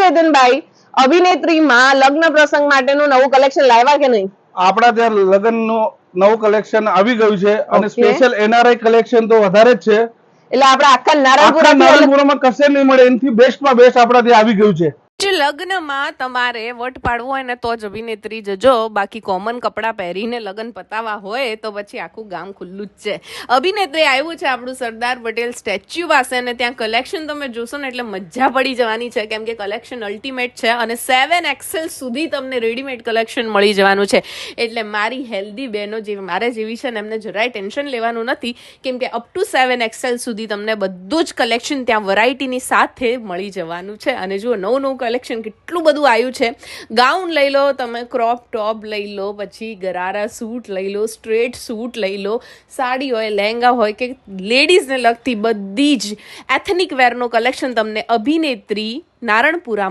ચેતનભાઈ, અભિનેત્રીમાં લગ્ન પ્રસંગ માટેનું નવું કલેક્શન લાવ્યા કે નહીં? આપણા ત્યાં લગ્નનું નવું કલેક્શન આવી ગયું છે અને સ્પેશિયલ એનઆરઆઈ કલેક્શન તો વધારે જ છે. એટલે આપણે આખા નારણપુરામાં કશે નહીં મળે, એનાથી બેસ્ટમાં બેસ્ટ આપણા ત્યાં આવી ગયું છે. લગ્નમાં તમારે વટ પાડવું હોય ને તો જ અભિનેત્રી જજો, બાકી કોમન કપડાં પહેરીને લગ્ન પતાવવા હોય તો પછી આખું ગામ ખુલ્લું જ છે. અભિનેત્રી આવ્યું છે આપણું સરદાર પટેલ સ્ટેચ્યુ પાસે અને ત્યાં કલેક્શન તમે જોશો ને એટલે મજા પડી જવાની છે, કેમ કે કલેક્શન અલ્ટિમેટ છે અને 7XL સુધી તમને રેડીમેડ કલેક્શન મળી જવાનું છે. એટલે મારી હેલ્ધી બહેનો જેવી મારે જેવી છે ને એમને જરાય ટેન્શન લેવાનું નથી, કેમ કે અપ ટુ 7XL સુધી તમને બધું જ કલેક્શન ત્યાં વેરાયટીની સાથે મળી જવાનું છે. અને જુઓ નવું કલેક્શન કેટલું બધું આવ્યું છે. ગાઉન લઈ લો તમે, ક્રોપ ટોપ લઈ લો, પછી ગરારા સૂટ લઈ લો, સ્ટ્રેટ સૂટ લઈ લો, સાડી હોય, લહેંગા હોય કે લેડીઝને લગતી બધી જ એથનિક વેરનું કલેક્શન તમને અભિનેત્રી નારણપુરા